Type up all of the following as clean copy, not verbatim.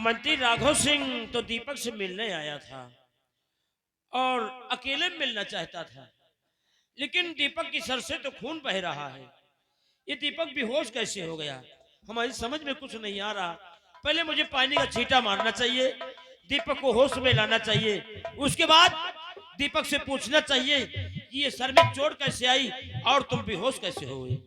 मंत्री राघव सिंह तो दीपक से मिलने आया था और अकेले मिलना चाहता था, लेकिन दीपक की सर से तो खून बह रहा है। ये दीपक बेहोश कैसे हो गया, हमारी समझ में कुछ नहीं आ रहा। पहले मुझे पानी का छींटा मारना चाहिए, दीपक को होश में लाना चाहिए, उसके बाद दीपक से पूछना चाहिए कि ये सर में चोट कैसे आई और तुम बेहोश कैसे हो गए।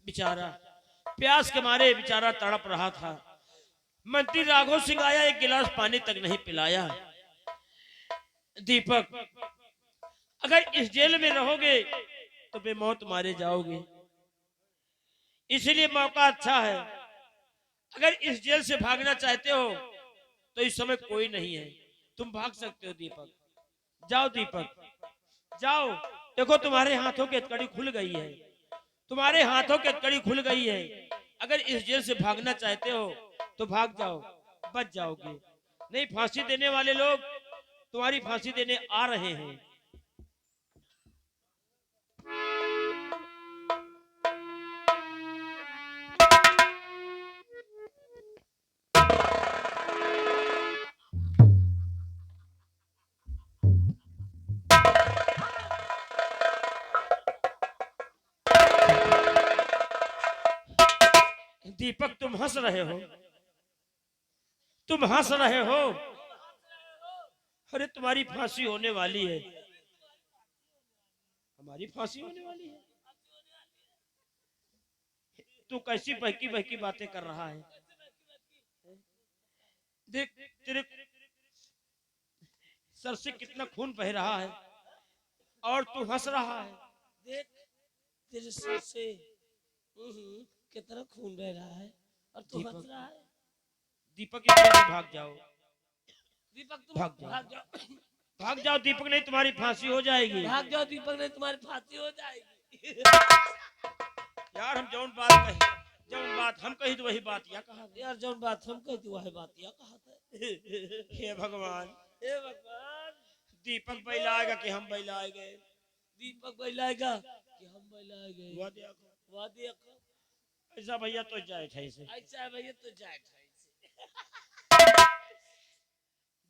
बेचारा प्यास के मारे बेचारा तड़प रहा था। मंत्री राघव सिंह आया, एक गिलास पानी तक नहीं पिलाया। दीपक, अगर इस जेल में रहोगे तो बेमौत मारे जाओगे, इसलिए मौका अच्छा है। अगर इस जेल से भागना चाहते हो तो इस समय कोई नहीं है, तुम भाग सकते हो। दीपक जाओ, दीपक जाओ। देखो तुम्हारे हाथों की हथकड़ी खुल गई है, तुम्हारे हाथों की हथकड़ी खुल गई है। अगर इस जेल से भागना चाहते हो तो भाग जाओ, बच जाओगे। नहीं, फांसी देने वाले लोग तुम्हारी फांसी देने आ रहे हैं। दीपक, तुम हंस रहे हो, तुम हंस रहे हो। अरे तुम्हारी फांसी होने वाली है, हमारी फांसी होने वाली है। तू कैसी बहकी बहकी बातें कर रहा है। देख, तेरे सर से कितना खून बह रहा है और तू हंस रहा है। देख, तेरे सर से कितना खून बह रहा है और तू हंस रहा है। दीपक, इससे भाग जाओ, दीपक तुम भाग जाओ, भाग जाओ, भाग जाओ दीपक, नहीं तुम्हारी फांसी हो जाएगी। भाग जाओ दीपक, नहीं तुम्हारी फांसी हो जाएगी। यार हम जौन बात कही, जौन बात हम कही तो वही बात या कहा। यार जौन बात हम कहती वही बात या कहा था। हे भगवान, हे भगवान, दीपक बैलाएगा कि हम बैलाएंगे। दीपक बैलाएगा कि हम बैलाएंगे। वादे ऐसा भैया तो जाए थे से, ऐसा भैया तो जाए थे।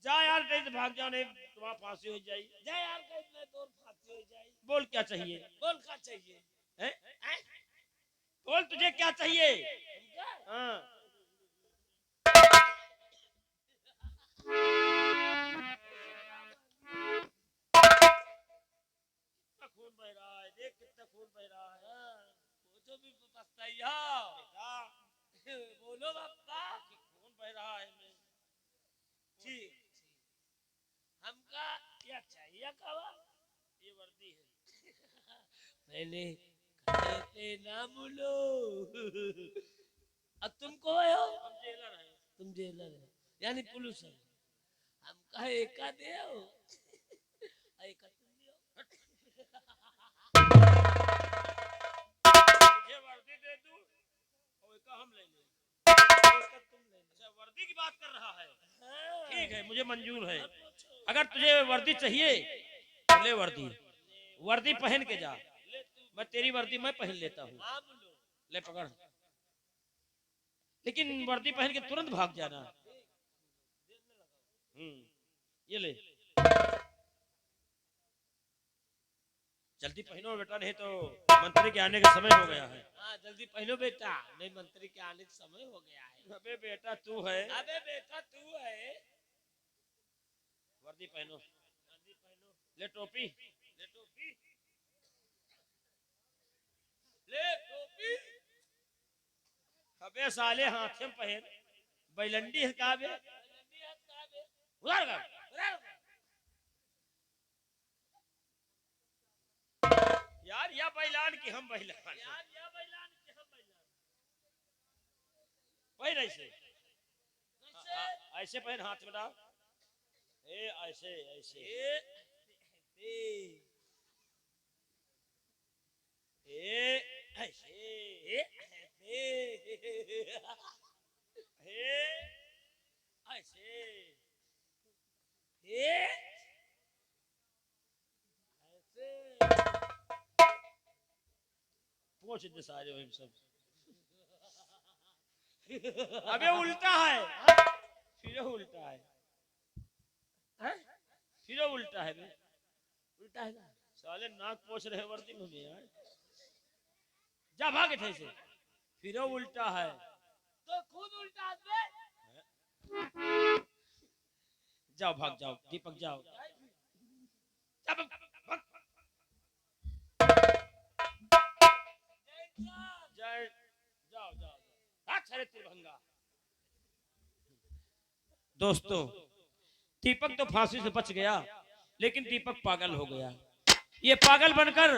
जा यार, नहीं तो भाग जाओ, नहीं तुम्हारा फांसी हो जाएगी। जा यार, कहीं नहीं तो फांसी हो जाएगी। बोल क्या चाहिए, बोल क्या चाहिए, हैं? बोल तुझे क्या चाहिए। हाँ, कितना खून बह रहा है, देख कितना खून बह रहा है। वो जो भी पछताइया बोलो बापा, खून बह रहा है मैं। ठीक, हमका क्या चाहिए कवा, ये वर्दी है। पहले कहते ना बोलो। अब तुम कौन हो? हम जेलर हैं। तुम जेलर है, यानी पुलिस है। हमका एका दे एका तुम दियो। मुझे वर्दी दे दूं और एका हम ले लें। एका तुम अच्छा, वर्दी की बात कर रहा है। हाँ। ठीक है, मुझे मंजूर है। अब पूछो। अगर तुझे वर्दी चाहिए तो ले वर्दी, वर्दी पहन के जा। ले तू। मैं तेरी वर्दी मैं पहन लेता हूँ। हाँ बोलो। ले पकड़, लेकिन वर्दी पहन के तुरंत भाग जाना। ये ले, जल्दी पहनो बेटा, नहीं तो मंत्री के आने का समय हो गया है। हाँ जल्दी पहनो बेटा, नहीं मंत्री के आने का समय हो गया है। अबे बेटा तू है, अबे बेटा तू है। वर्दी पहनो। वर्दी पहनो। ले टोपी, ले टोपी। ले टोपी। अबे साले हाथे में पहन, बैलंडी है का बे? लंबी हाथ कहाँ बे? उधर कर। उधर। यार या बैलान की हम बैलान यार या बैलान के हम बैलान। पहन ऐसे, कैसे? ऐसे पहन, हाथ में डाल, ए ऐसे ऐसे, ए ए ए ऐसे, ए ए ए ऐसे, ए पहुंच दे सारे वही सब। अबे उल्टा है, फिर उल्टा है, फिर उल्टा है बे। उल्टा है ना? साले नाक पोछ रहे वर्दी में भी यार। जा भागे थे से, फिर उल्टा है। तो खुद उल्टा हाथ में। जाओ भाग जाओ, दीपक जाओ, जा, भाग, भाग। जय, जाओ जाओ, हाथ सारे त्रिभंगा। दोस्तों, दीपक तो फांसी से बच गया, लेकिन दीपक पागल हो गया। ये पागल बनकर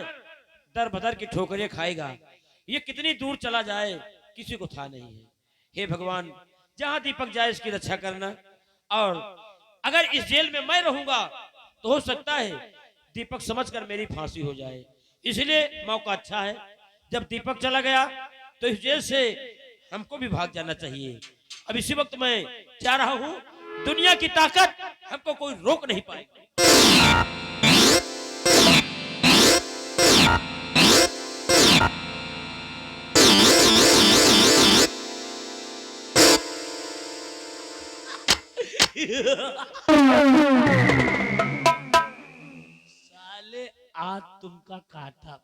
दर बदर की ठोकरें खाएगा। ये कितनी दूर चला जाए किसी को था नहीं है। हे भगवान, जहां दीपक जाए इसकी रक्षा करना। और अगर इस जेल में मैं रहूंगा तो हो सकता है दीपक समझकर मेरी फांसी हो जाए। इसलिए मौका अच्छा है, जब दीपक चला गया तो इस जेल से हमको भी भाग जाना चाहिए। अब इसी वक्त मैं जा रहा हूँ, दुनिया की ताकत हमको कोई रोक नहीं पाएगा। साले आज तुमका काटा।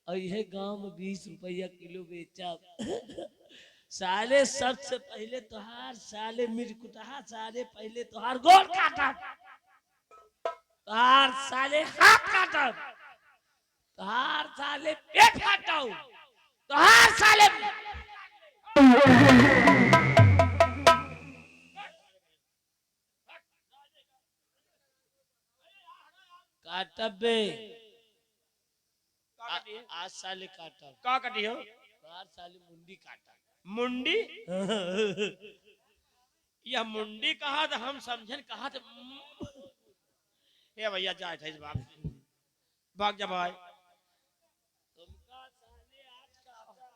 और यह गांव में 20 रुपया किलो बेचा। साले सबसे पहले तोहार साले मिर्कुटहा साले पहले तोहार गोल काटा, तोहार साले हाथ काटा, तोहार साले पेट काटाऊ, तोहार साले काटा बे। आज साले काटा, का कटी हो? तोहार साले मुंडी काटा। मुंडी? यह मुंडी कहा था, हम समझन कहा था। ये भैया जाए थे इस बाप, भाग जा भाई। तुमका साले आज काटा।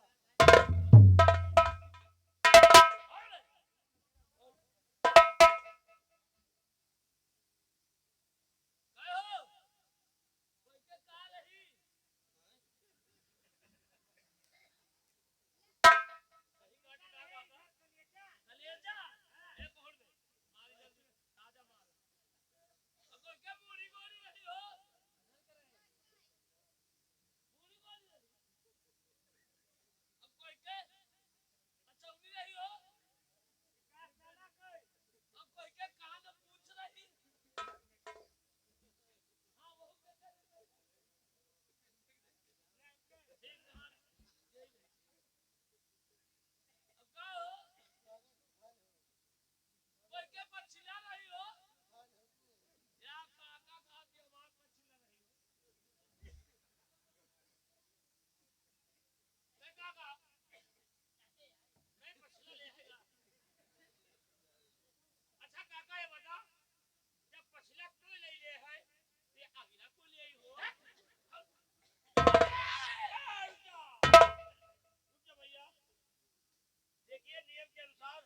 देखिए नियम के अनुसार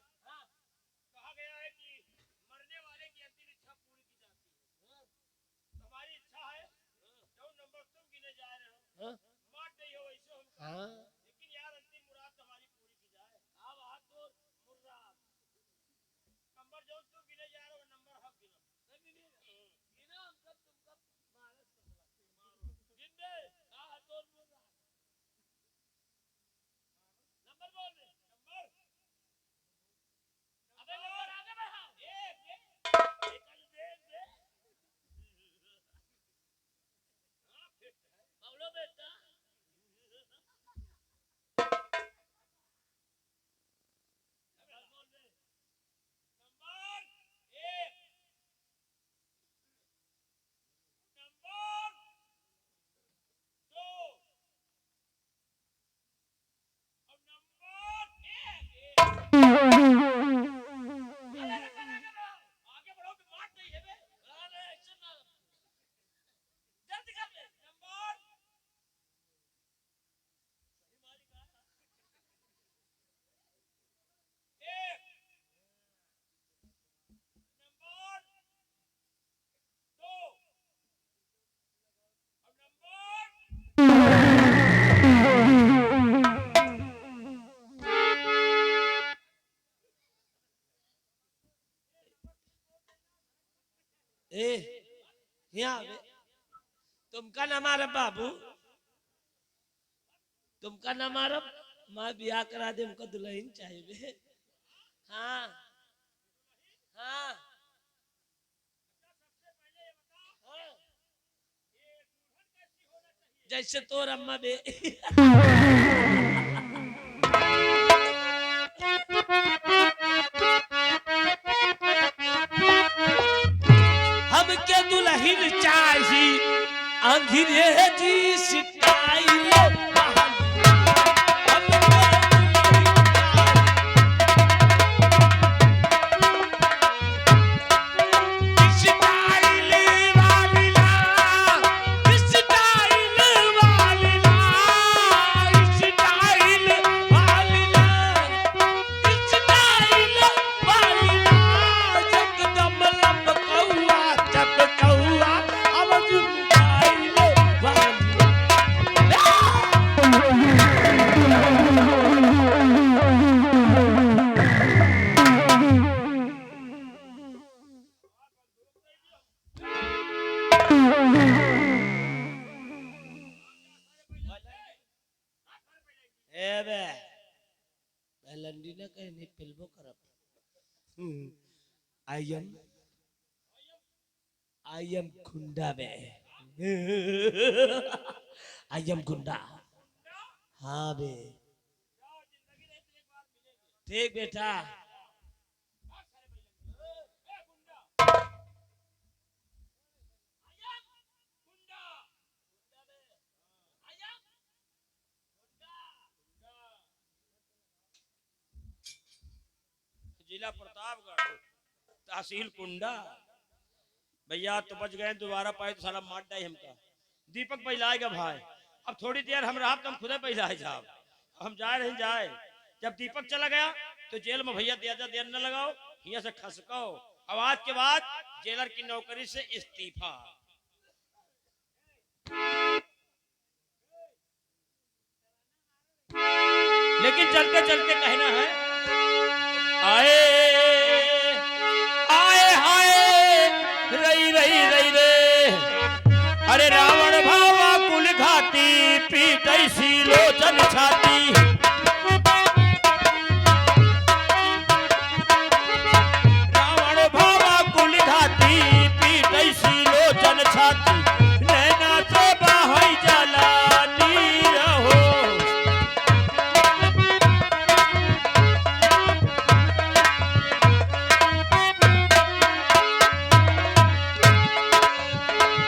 कहा गया है कि मरने वाले की अंतिम इच्छा पूरी की जाती है। हमारी इच्छा है जो नंबर तुम गिने जा रहे हो मार नहीं हो वैसे हम लेकिन यार अंतिम मुराद हमारी पूरी की जाए। अब हाथ तो मुराद नंबर जो तुम गिने जा रहे हो नंबर हम गिनो गिनो हम सब तुम सब मारस गिन दे हाथ तो मुराद नंबर बोल दे नंबर अबे नंबर आगे बढ़ाओ एक निकल दे हां फिट है बोलो बेटा नंबर बोल दे नंबर एक नंबर दो अब नंबर एक आगे बढ़ो तो मार नहीं है बे अरे ऐसे ना जल्दी कर ले नंबर बीमारी का एक नंबर दो अब नंबर ए यहाँ बे तुमका नाम आरब बाबू तुमका नाम आरब मैं ब्याह करा दे हमको दुल्हन चाहिए बे हाँ हाँ जैसे तोर अम्मा बे हमके दुल्हन चाहिए अंग्रेजी स्टाइल लंडीना कहने फिल्मों करब आई एम गुंडा बे आई एम गुंडा हाँ बे ठीक बेटा जिला प्रतापगढ़ तहसील कुंडा भैया तो बच गए दोबारा पाए तो साला मार डाई हमका दीपक पहलाएगा भाई अब थोड़ी देर हम रहा तो हम खुदे पहलाए जाओ हम जाए नहीं जाए जब दीपक चला गया तो जेल में भैया देर न लगाओ यहाँ से खसको अब आज के बाद जेलर की नौकरी से इस्तीफा लेकिन चलते चलते कहना है आए आए हाय रई रई रई रे अरे रावण भावा कुल घाटी पीटई सी लोचन छाती रावण भावा कुल घाटी पीटई सी लोचन छाती नैना से बहई जाला नीर हो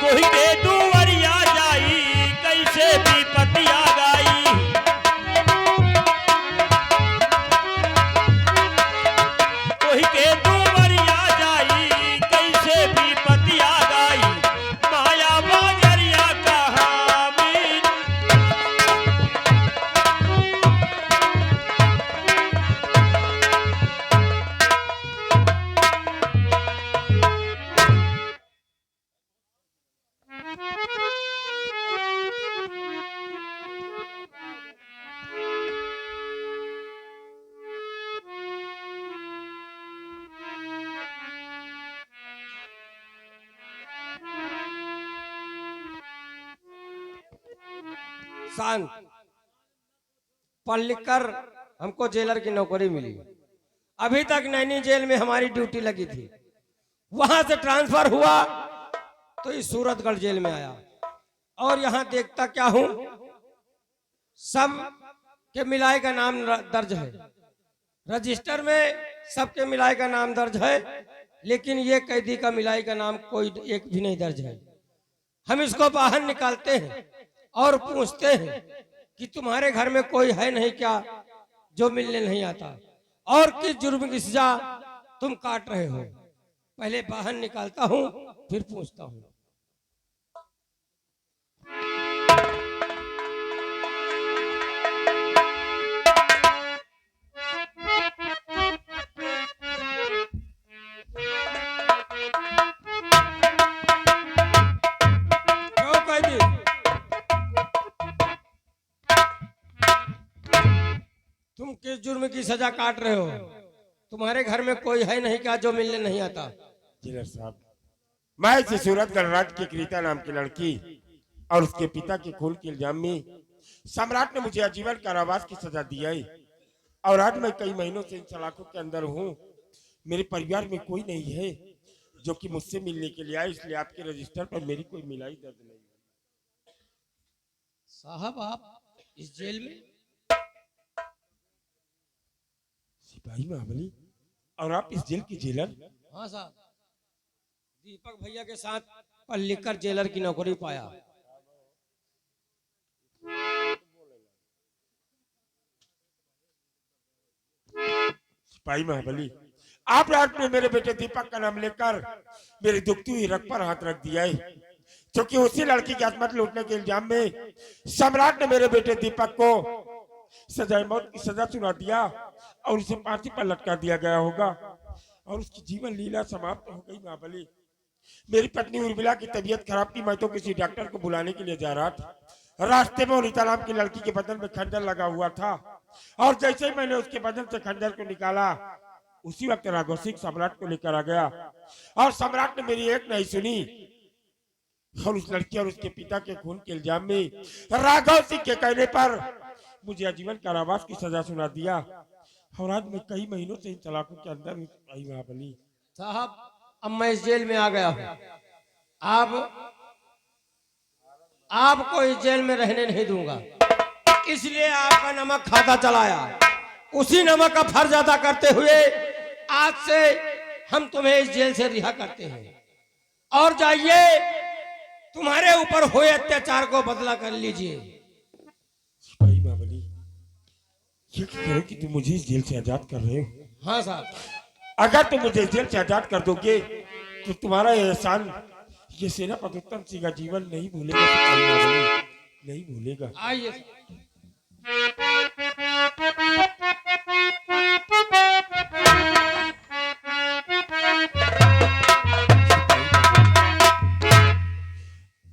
कोई के दुवरिया जाई कैसे भी पतिया गाई शांत। पढ़ लिख कर हमको जेलर की नौकरी मिली। अभी तक नैनी जेल में हमारी ड्यूटी लगी थी, वहां से ट्रांसफर हुआ तो इस सूरतगढ़ जेल में आया। और यहाँ देखता क्या हूं, सब के मिलाए का नाम दर्ज है, रजिस्टर में सबके मिलाए का नाम दर्ज है, लेकिन ये कैदी का मिलाई का नाम कोई एक भी नहीं दर्ज है। हम इसको बाहर निकालते हैं और पूछते हैं कि तुम्हारे घर में कोई है नहीं क्या जो मिलने नहीं आता, और किस जुर्म की सजा तुम काट रहे हो। पहले बाहर निकालता हूं फिर पूछता हूं। क्यों कैदी, तुम किस जुर्म की सजा काट रहे हो? तुम्हारे घर में कोई है नहीं क्या जो मिलने नहीं आता? जिलर साहब, मैं इस सूरतगढ़ राज्य की क्रीता नाम की लड़की और उसके पिता के खून के इल्जाम में सम्राट ने मुझे आजीवन कारावास की सजा दी है, और आज मैं कई महीनों से इन सलाखों के अंदर हूँ। मेरे परिवार में कोई नहीं है जो कि मुझसे मिलने के लिए आए, इसलिए आपके रजिस्टर पर मेरी कोई मिलाई दर्ज नहीं। साहब आप इस जेल में? सिपाही महाबली, और आप इस जेल की जेलर? हाँ साहब, दीपक भैया के साथ पढ़ लिख कर जेलर की नौकरी पाया। सिपाही महाबली, आप रात में मेरे बेटे दीपक का नाम लेकर मेरी दुखती हुई रग पर हाथ रख दिया है, क्योंकि उसी लड़की की आत्महत्या लूटने के इल्जाम में सम्राट ने मेरे बेटे दीपक को सजाए मौत की सजा सुना दिया और उसे फांसी पर लटका दिया गया होगा, और उसकी जीवन लीला समाप्त हो गई। महाबली, मेरी पत्नी उर्मिला की तबीयत खराब थी, मैं तो किसी डॉक्टर को बुलाने के लिए जा रहा था। रास्ते में उनिता नाम की लड़की के बदन में खंजर लगा हुआ था, और जैसे ही मैंने उसके बदन से खंजर को निकाला, उसी वक्त राघव सिंह सम्राट को लेकर आ गया, और सम्राट ने मेरी एक नहीं सुनी, और उस लड़की और उसके पिता के खून के इल्जाम में राघव सिंह के कहने पर मुझे आजीवन कारावास की सजा सुना दिया, और आज मैं कई महीनों से इन सलाखों के अंदर हूं। महाबली साहब, अब मैं इस जेल में आ गया हूँ, आपको इस जेल में रहने नहीं दूंगा, इसलिए आपका नमक खाता चलाया। उसी नमक का फर्ज अदा करते हुए आज से हम तुम्हें इस जेल से रिहा करते हैं, और जाइए तुम्हारे ऊपर हुए अत्याचार को बदला कर लीजिए। सिपाही महाबली, ये कहो कि तुम मुझे इस जेल से आजाद कर रहे हो? हाँ साहब, अगर तुम मुझे इस जेल से आजाद कर दोगे तो तुम्हारा ये एहसान ये सेनापति उत्तम सिंह का जीवन नहीं भूलेगा। सिपाही महाबली, नहीं भूलेगा। आइए।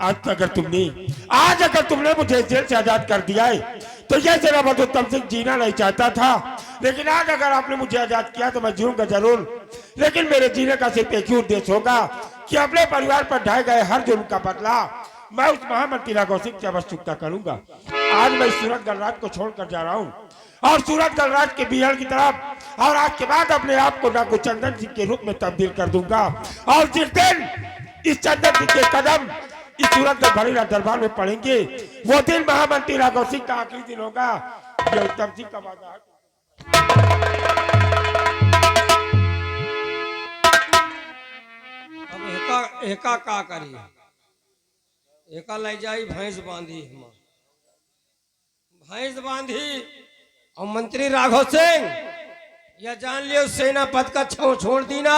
आज अगर तुमने मुझे जेल से आजाद कर दिया है तो ये सेनापति उत्तम सिंह जीना नहीं चाहता था, लेकिन आज अगर आपने मुझे आजाद किया तो मैं जीऊंगा जरूर, लेकिन मेरे जीने का सिर्फ एक ही उद्देश्य होगा कि अपने परिवार पर ढाए गए हर जुर्म का बदला मैं उस महामंत्री राघव सिंह की अवश्य चुकता करूंगा। आज मैं सूरतगढ़ राज को छोड़कर जा रहा हूँ और सूरतगढ़ राज के बिहार की तरफ, और आज के बाद अपने आप को डाकू चंदन सिंह के रूप में तब्दील कर दूंगा, और जिस दिन इस चंदन सिंह के कदम इस सूरतगढ़ भरेला दरबार में पड़ेंगे, वो दिन महामंत्री राघव सिंह का आखिरी दिन होगा। ये उत्तम सिंह का वादा है। अब एका का करी, एका ले जाई भैंस बांधी, भैंस बांधी, और मंत्री राघव सिंह या जान लियो सेना पद का छोड़ दी ना,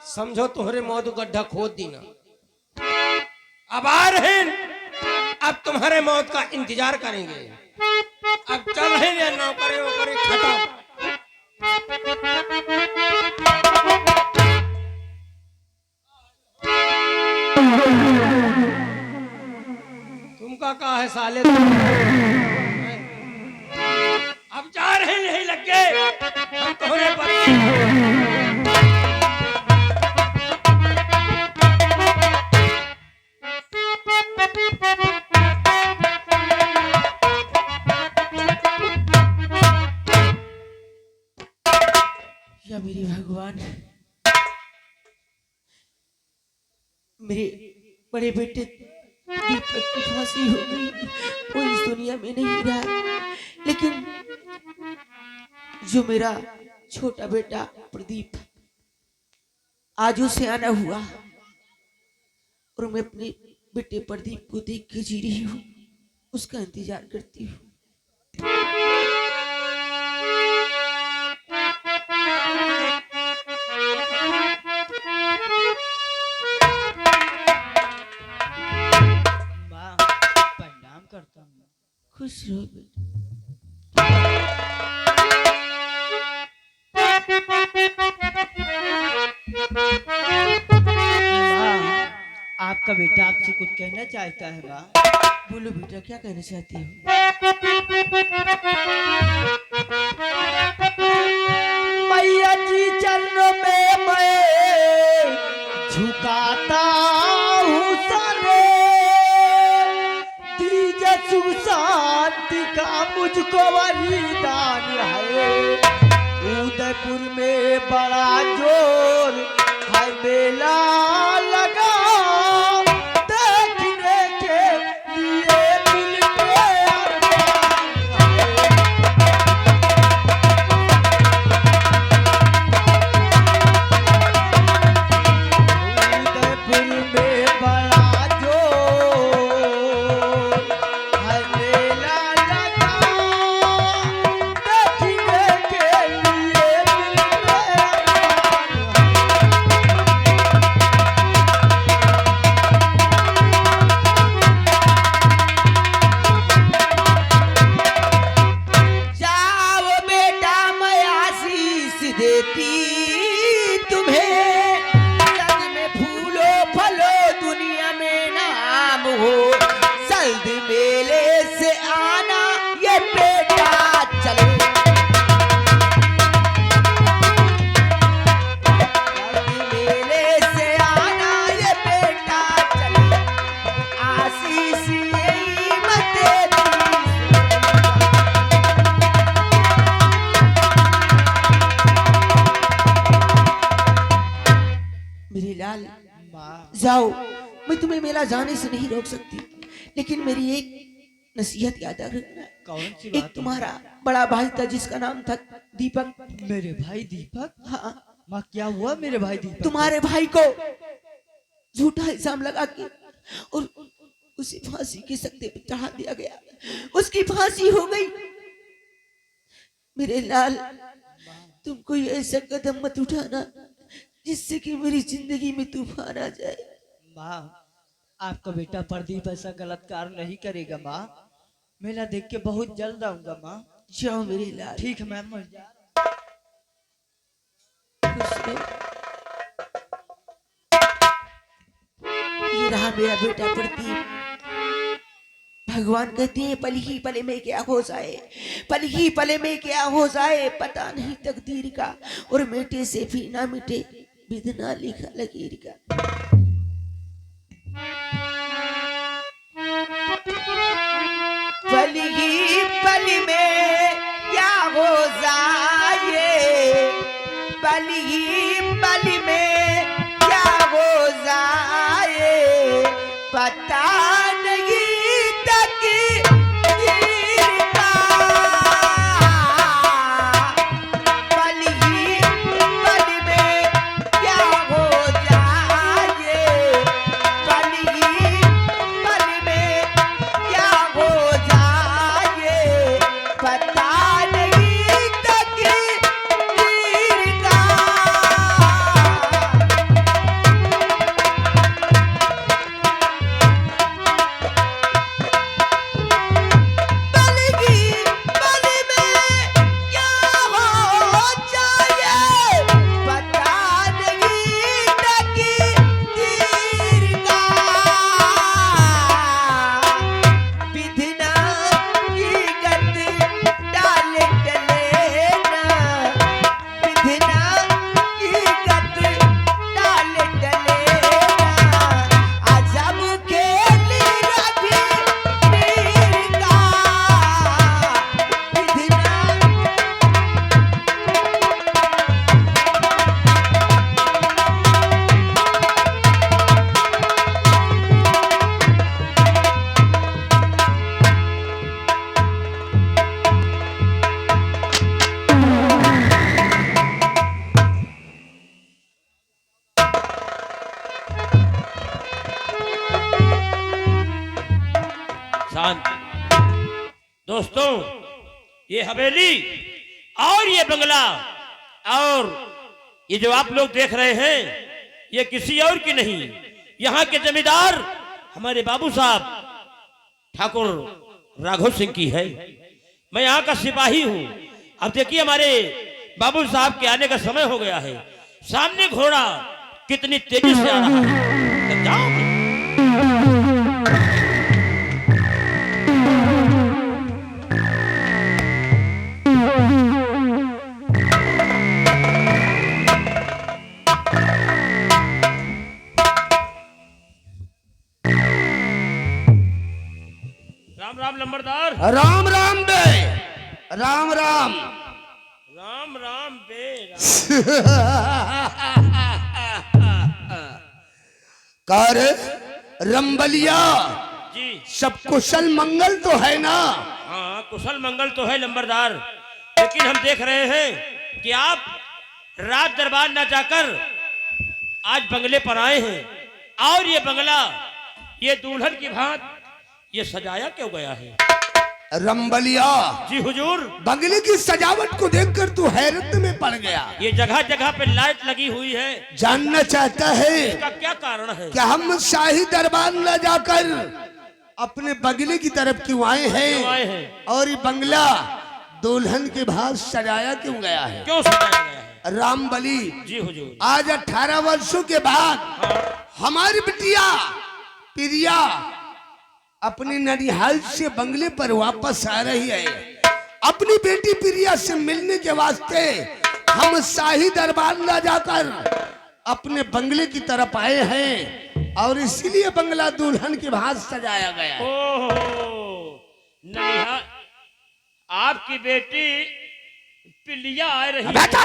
समझो तुम्हारे मौत गड्ढा खोद दी ना। अब आ रहे, अब तुम्हारे मौत का इंतजार करेंगे। अब चल रहे हैं नौकरी वोकरी खत्म। तुमका कहा है साले, अब जा रहे नहीं लग गए हम तुम्हारे पर। क्या मेरे भगवान, मेरे बड़े बेटे दीपक की फांसी हो गई। वो इस दुनिया में नहीं रहा, लेकिन जो मेरा छोटा बेटा प्रदीप आज उसे आना हुआ, और मैं अपने बेटे प्रदीप को देख के जी रही हूँ, उसका इंतजार करती हूँ। माँ प्रणाम करता हूँ। खुश रहो बेटा। माँ आपका बेटा आपसे कुछ कहना चाहता है माँ। बोलो बेटा, क्या कहना चाहती हो? मैया जी चरणों में मैं झुकाता हूँ सारे, दीजिए सुख शांति का मुझको वरदान है। उदयपुर में बड़ा जोर है मेला लगा, देखने के लिए दिल में अरमान है। उदयपुर में बड़ा जोर है मेला लगा, देखने के लिए दिल में अरमान है। जाओ बेटा, मैं आशीष देती तुम्हें, जग में फूलो फलो दुनिया में नाम हो। जल्द मेले से आना ये बेटा चले, जल्द मेले से आना ये बेटा चले, आशीष यही मत देती। मेरे लाल, जाओ, मैं तुम्हें मेला जाने से नहीं रोक सकती, लेकिन मेरी एक नसीहत याद रखना। कौन सी एक बात है? तुम्हारा बड़ा भाई था जिसका नाम था दीपक। मेरे भाई दीपक? हाँ, माँ क्या हुआ मेरे भाई दीपक? तुम्हारे भाई को झूठा इल्जाम लगा के और उसे फांसी के सख्ते पे चढ़ा दिया गया, उसकी फांसी हो गई। मेरे लाल, तुम कोई ऐसा कदम मत उठाना जिससे कि मेरी जिंदगी में तूफान आ जाए। माँ आपका बेटा प्रदीप ऐसा गलत कार्य नहीं करेगा माँ। मेला देख के बहुत जल्द आऊंगा माँ। जाओ मेरे लाल, ठीक है मैम, मैं जा खुश रहो। ये रहा मेरा बेटा प्रदीप। भगवान कहते हैं पल ही पले में क्या हो जाए, पल ही पले में क्या हो जाए, पता नहीं तकदीर का, और मिटे से भी ना मिटे बिधना लिखा लकीर का। पल ही पल में क्या हो जाए, पल ही पल में क्या हो जाए, पता नहीं तकदीर का। पल ही पल में क्या हो जाए, ये हवेली और ये बंगला और ये जो आप लोग देख रहे हैं ये किसी और की नहीं, यहाँ के जमींदार हमारे बाबू साहब ठाकुर राघव सिंह की है। मैं यहाँ का सिपाही हूँ। अब देखिए हमारे बाबू साहब के आने का समय हो गया है। सामने घोड़ा कितनी तेजी से आ रहा है। तो जाओ राम राम लंबरदार। राम राम बे, राम राम। राम राम बे कार रंबलिया, जी सब कुशल मंगल तो है ना? हाँ कुशल मंगल तो है लंबरदार, लेकिन हम देख रहे हैं कि आप रात दरबार न जाकर आज बंगले पर आए हैं और ये बंगला ये दुल्हन की भांत ये सजाया क्यों गया है? रंबलिया, जी हुजूर। बंगले की सजावट को देखकर तू हैरत में पड़ गया। ये जगह जगह पे लाइट लगी हुई है, जानना चाहता है इसका क्या कारण है? कि हम शाही दरबार न जाकर अपने बंगले की तरफ क्यों आए क्यों हैं? आए हैं? और ये बंगला दुल्हन के भाग सजाया क्यों गया है? क्यों सजाया गया है? रामबली, जी हुजूर। आज 18 वर्षों के बाद हमारी बिटिया प्रिया अपनी ननिहाल से बंगले पर वापस आ रही है। अपनी बेटी प्रिया से मिलने के वास्ते हम शाही दरबार न जाकर अपने बंगले की तरफ आए हैं और इसीलिए बंगला दुल्हन के भाग सजाया गया है। ओहो, ननिहाल आपकी बेटी पिलिया आ रही है। बेटा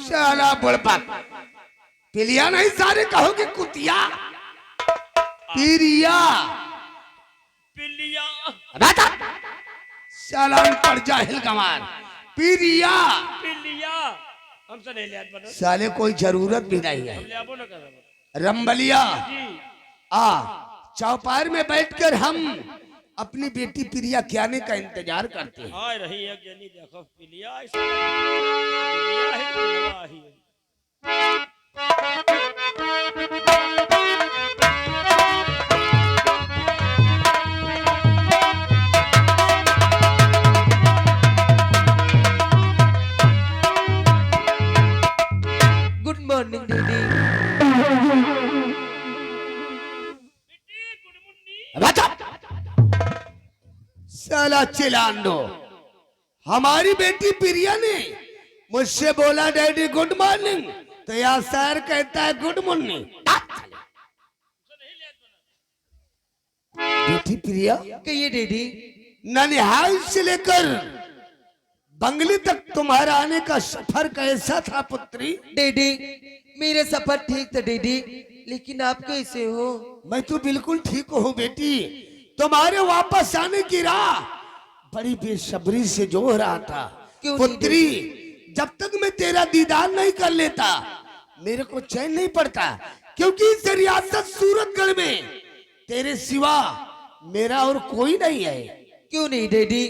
साला बुड़बक, पिलिया नहीं सारे कहोगे कुतिया। प्रिया पिलिया बेटा सालान पर जाहिल गंवार। प्रिया पिलिया हमसे नहीं लिया बनो, साले कोई जरूरत भी नहीं है। हम ले आबो न कर रंबलिया जी। आ चौपार में बैठकर हम अपनी बेटी प्रिया के आने का इंतजार करते हैं। आ रही है जनी, देखो पिलिया पिलिया है, पिलवा ही है। गुड मॉर्निंग दीदी। बेटा साला चिल्लान दो। हमारी बेटी प्रिया ने मुझसे बोला डैडी गुड मॉर्निंग, तो यार सर कहता है गुड मॉर्निंग। बेटी प्रिया, कहिए डैडी। ननिहाल से लेकर बंगले तक तुम्हारा आने का सफर कैसा था पुत्री? डैडी मेरा सफर ठीक था डैडी, लेकिन आप कैसे हो? मैं तो बिल्कुल ठीक हूँ बेटी। तुम्हारे वापस आने की राह बड़ी बेसब्री से जो रहा था। क्यों नहीं पुत्री, जब तक मैं तेरा दीदार नहीं कर लेता मेरे को चैन नहीं पड़ता, क्योंकि इस रियासत सूरतगढ़ में तेरे सिवा मेरा और कोई नहीं है। क्यों नहीं डैडी?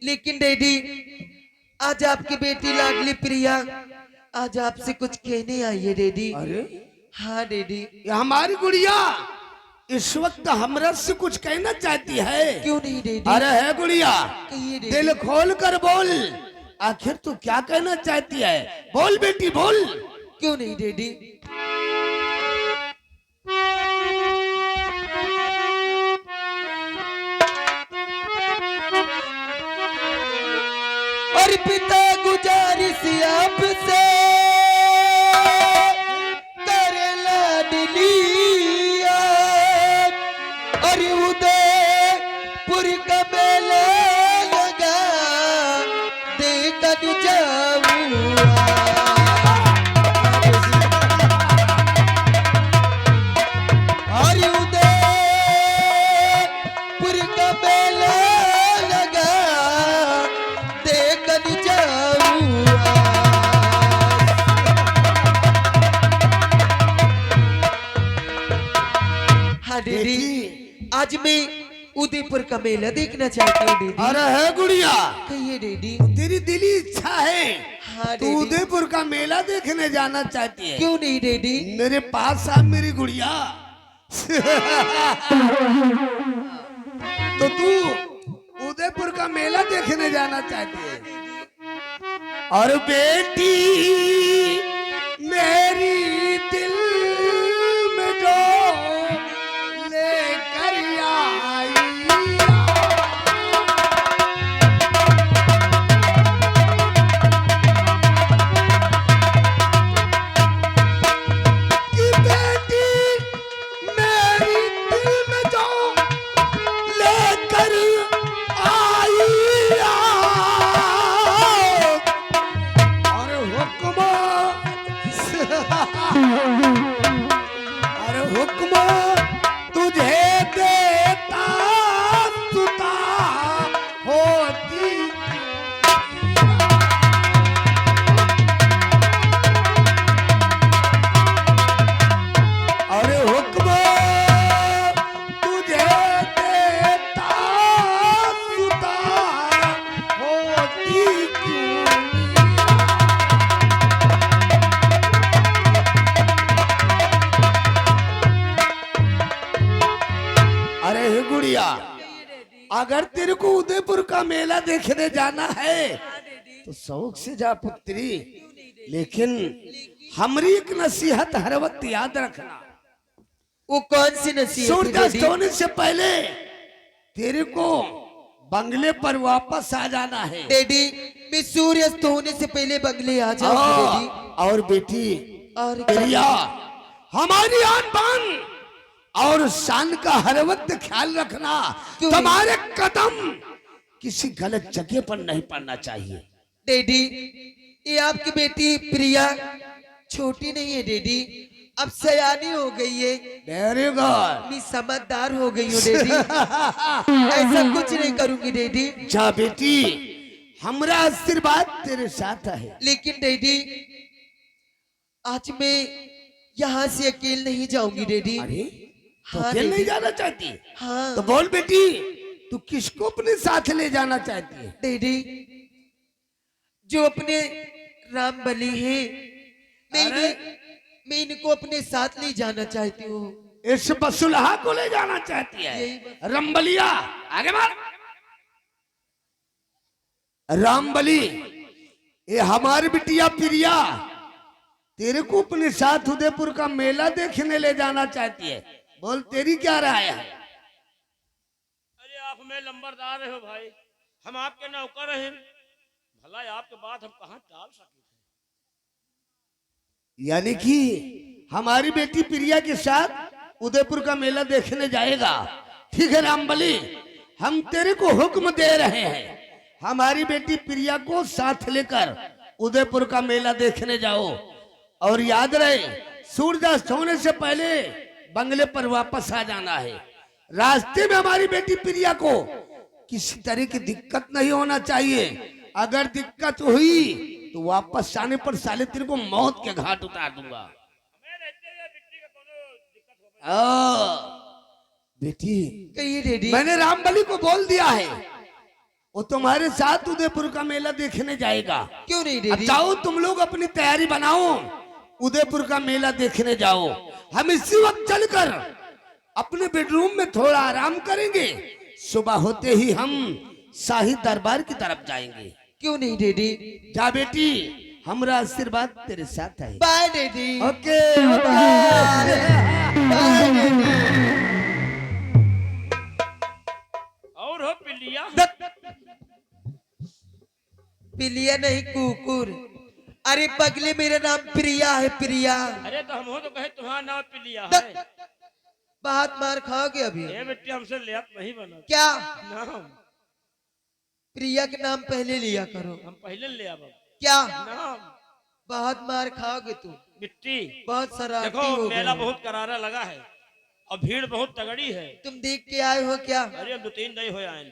लेकिन डैडी आज आपकी बेटी लाडली प्रिया आज आपसे कुछ कहने आई है डैडी। अरे हाँ डैडी। ये हमारी गुड़िया इस वक्त हमरा से कुछ कहना चाहती है। क्यों नहीं डैडी? अरे है गुड़िया, कहिए डैडी। दिल खोल कर बोल, आखिर तू क्या कहना चाहती है? बोल बेटी बोल। क्यों नहीं डैडी? और पिता गुजारिश आपसे करे लाडलिया, और उदयपुर का मेला लगा देखकर जाऊंगा। और उदयपुर का मेला लगा देखकर जाऊंगा। हाँ दीदी, आज मैं उदयपुर का मेला देखना चाहती हूँ डैडी। अरे है गुड़िया, कहिए डैडी। तेरी दिली इच्छा है हाँ तू डैडी। उदयपुर का मेला देखने जाना चाहती है? क्यों नहीं डैडी? मेरे पास आ मेरी गुड़िया। तो तू उदयपुर का मेला देखने जाना चाहती है? और बेटी मेरी दिल में जो लेकर आई, कि बेटी मेरी दिल में जो लेकर आई, और हुक्म अरे हुक्म तुझे देता सुता होती, अरे हुक्म तुझे देता सुता होती क्यों? अरे हे गुड़िया, अगर तेरे को उदयपुर का मेला देखने जाना है तो शौक से जा पुत्री, लेकिन हमारी एक नसीहत हर वक्त याद रखना, वो कौन सी नसीहत सूर्यास्त डैडी? होने से पहले तेरे को बंगले पर वापस आ जाना है। डैडी मैं सूर्यास्त होने से पहले बंगले आ जाऊंगी डैडी। और बेटी और प्रिया, हमारी आन बान और शान का हर वक्त ख्याल रखना। क्यों? तुम्हारे कदम किसी गलत जगह पर नहीं पड़ना चाहिए। डैडी ये आपकी बेटी प्रिया छोटी नहीं है डैडी, अब सयानी हो गई है, वेरी गुड। मैं समझदार हो गई हूँ डैडी। ऐसा कुछ नहीं करूंगी डैडी। जा बेटी, हमारा आशीर्वाद तेरे साथ है। लेकिन डैडी आज मैं यहाँ से अकेले नहीं जाऊंगी डैडी। अरे तो हाँ, अकेले नहीं दीदी। जाना चाहती? हाँ तो बोल बेटी, तू किसको अपने साथ ले जाना चाहती है? डैडी जो अपने राम बलि है मैं इनको अपने साथ ले जाना चाहती हूँ। इस बसुलहा को ले जाना चाहती है? यही रंबलिया आगे मार। रामबली, ये हमारी बिटिया प्रिया तेरे को अपने साथ उदयपुर का मेला देखने ले जाना चाहती है। बोल तेरी क्या राय है? अरे आप हमें लंबरदार हो भाई, हम आपके नौकर हैं, भला आपके बात हम कहाँ टाल सके। यानी कि हमारी बेटी प्रिया के साथ उदयपुर का मेला देखने जाएगा। ठीक है रामबली, हम तेरे को हुक्म दे रहे हैं, हमारी बेटी प्रिया को साथ लेकर उदयपुर का मेला देखने जाओ। और याद रहे, सूर्यास्त होने से पहले बंगले पर वापस आ जाना है। रास्ते में हमारी बेटी प्रिया को किसी तरह की दिक्कत नहीं होना चाहिए। अगर दिक्कत हुई तो वापस आने पर साले तेरे को मौत के घाट उतार दूंगा। बेटी कहिए डैडी। मैंने रामबली को बोल दिया है, वो तुम्हारे साथ उदयपुर का मेला देखने जाएगा। क्यों नहीं अब डैडी? जाओ तुम लोग अपनी तैयारी बनाओ, उदयपुर का मेला देखने जाओ। हम इसी वक्त चलकर अपने बेडरूम में थोड़ा आराम करेंगे, सुबह होते ही हम शाही दरबार की तरफ जाएंगे। क्यों नहीं डैडी? जा बेटी, हमारा आशीर्वाद तेरे साथ है। Bye daddy. Okay bye daddy. और हो पिल्लिया, पिलिया नहीं कुकुर। अरे पगले मेरा नाम प्रिया है प्रिया। अरे तो हम हो तो कहे तुम्हारा नाम पिल्लिया है। बहुत मार खाओगे अभी। ये बेटी हमसे लिया नहीं बना क्या नाम, प्रिया के नाम पहले लिया करो। हम पहले ले आब क्या नाम। बहुत मार खाओगे तुम, मिट्टी बहुत शरारती देखो, हो मेला गए। बहुत करारा लगा है और भीड़ बहुत तगड़ी है। तुम देख के आए हो क्या? अरे हम 2-3 नहीं हो आए।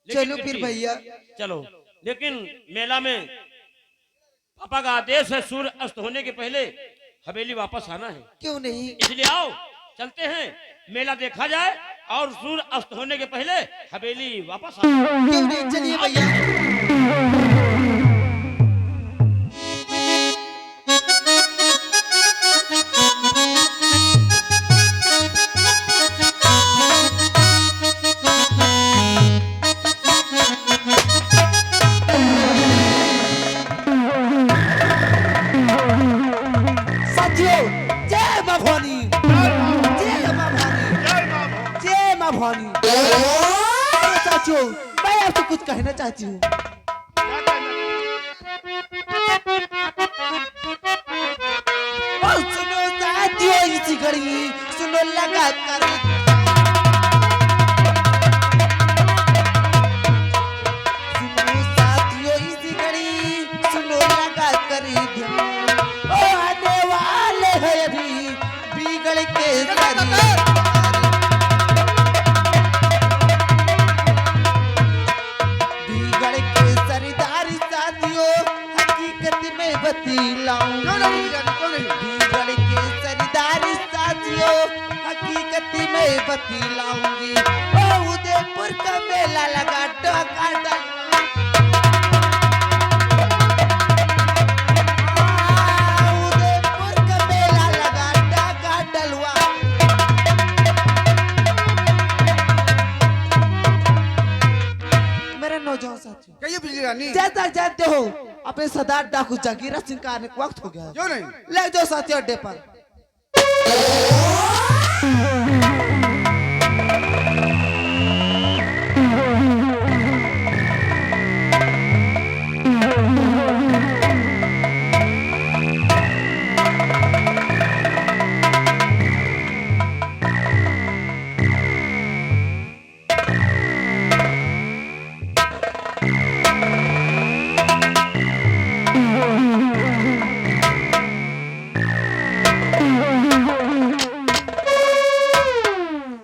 चलो फिर भैया। चलो, लेकिन मेला में पापा का आदेश है सूर्य अस्त होने के पहले हवेली वापस आना है, क्यों नहीं? इसलिए आओ चलते हैं, मेला देखा जाए और सूर्य अस्त होने के पहले हवेली वापस आ जाओ। क्यों नहीं, चलिए भैया। साथियों, जय मां भवानी, जय मां भवानी, जय मां भवानी। साथियों, मैं आपसे कुछ कहना चाहती हूँ। और सुनो साथियों, इसी घड़ी सुनो लगा कर। सुनो साथियों, इसी घड़ी सुनो लगा कर ध्यान। ओ आने वाले हैं अभी बिगड़ के शरीर। बिगड़ के सरदार साथियों, हकीकत में बतलाऊं। बिगड़ के सरदार साथियों, हकीकत में बतलाऊंगी। ओ उदयपुर का मेला लगा टोका डाल। उदयपुर का मेला लगा टोका डलवा। मेरे नौजवान साथियों, कहिए बिजली रानी। जैसा जानते हो अपने सरदार डाकू जागीरा सिंह का आने का वक्त हो गया। क्यों नहीं? ले जाओ साथियों अड्डे पर।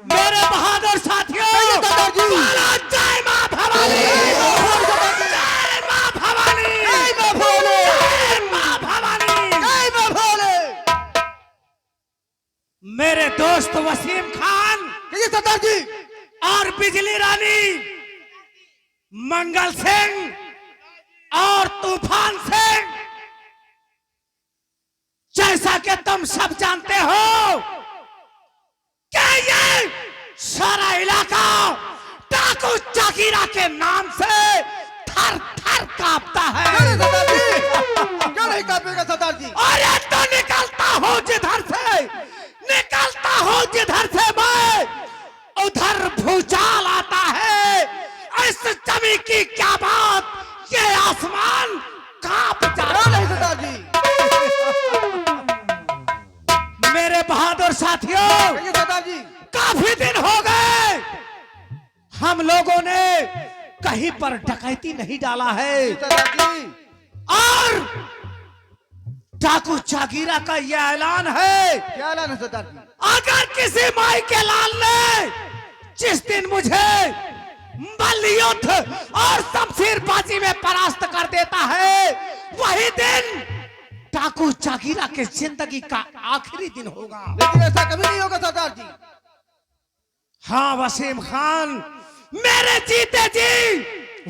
मेरे बहादुर साथियों, बोलो जय मां भवानी, जय मां भवानी, जय मां भोले, जय मां भवानी, जय मां भोले। मेरे दोस्त वसीम खान कहिए सरदार जी। और बिजली रानी, मंगल सिंह और तूफान सिंह, जैसा कि तुम सब जानते हो क्या ये सारा इलाका डाकू जागीरा के नाम से थर थर कांपता है। क्यों नहीं कांपेगा सरदार जी? और ये तो निकलता हूँ जिधर से, निकलता हूँ जिधर से मैं, उधर भूचाल आता है। इस जमी की क्या बात, ये आसमान कांप जाता है। सरदार जी। मेरे बहादुर साथियों, कहिए सरदार जी। काफी दिन हो गए हम लोगों ने कहीं पर डकैती नहीं डाला है। सरदार जी। और डाकू जागीरा का यह ऐलान है, क्या ऐलान है सरदार जी? अगर किसी माई के लाल ने जिस दिन मुझे बल युद्ध और शमशीरबाजी में परास्त कर देता है, वही दिन डाकू जागीरा के जिंदगी का आखिरी दिन होगा। लेकिन ऐसा कभी नहीं होगा सरदार जी। हाँ वसीम खान, मेरे जीते जी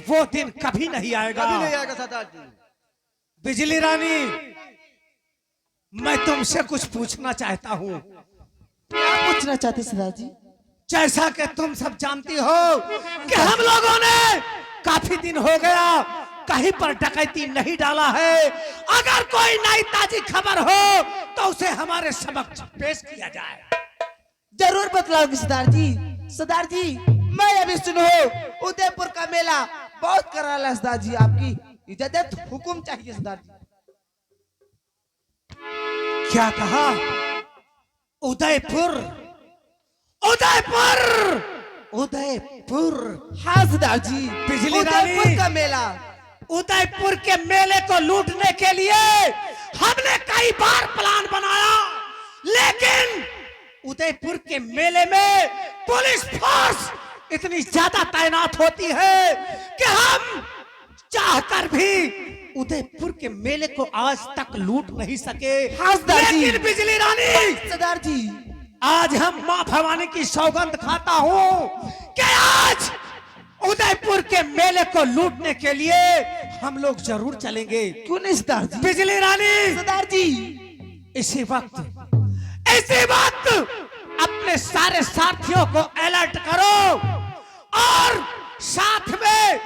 वो दिन कभी नहीं आएगा। कभी नहीं आएगा सरदार जी। बिजली रानी, मैं तुमसे कुछ पूछना चाहता हूँ। क्या पूछना चाहते सरदार जी? जैसा कि तुम सब जानती हो कि हम लोगों ने काफी दिन हो गया कहीं पर डकैती नहीं डाला है। अगर कोई नई ताजी खबर हो तो उसे हमारे समक्ष पेश किया जाए। जरूर बतलाऊंगी सरदार जी। सरदार जी, मैं अभी सुनो, उदयपुर का मेला बहुत कराला है सरदार जी। आपकी इजाजत, हुक्म चाहिए सरदार जी। क्या कहा? उदयपुर, उदयपुर, उदयपुर। हाँ सरदार जी, बिजली उदयपुर रानी। का मेला। उदयपुर के मेले को लूटने के लिए हमने कई बार प्लान बनाया, लेकिन उदयपुर के मेले में पुलिस फोर्स इतनी ज्यादा तैनात होती है कि हम चाहकर भी उदयपुर के मेले को आज तक लूट नहीं सके। हाँ, सरदार जी। लेकिन बिजली रानी, सरदार जी, आज हम माँ भवानी की सौगंध खाता हूँ कि आज उदयपुर के मेले को लूटने के लिए हम लोग जरूर चलेंगे। क्यों नहीं सरदार जी? बिजली रानी, सरदार जी, इसी वक्त अपने सारे साथियों को अलर्ट करो और साथ में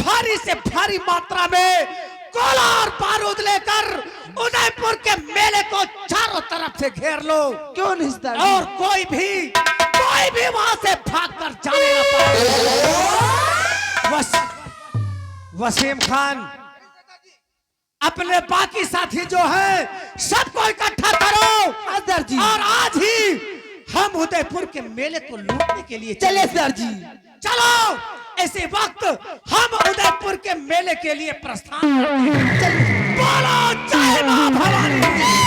भारी से भारी मात्रा में गोला और बारूद लेकर उदयपुर के मेले को चारों तरफ से घेर लो। क्यों नहीं सरदार जी? और कोई भी वहां से भागकर जाने ना पाए। वसीम खान, अपने बाकी साथी जो है सबको इकट्ठा करो सरदार जी। और आज ही हम उदयपुर के मेले को लूटने के लिए चलिए सरदार जी। चलो, ऐसे वक्त हम उदयपुर के मेले के लिए प्रस्थान करते हैं। बोलो जय मां भवानी।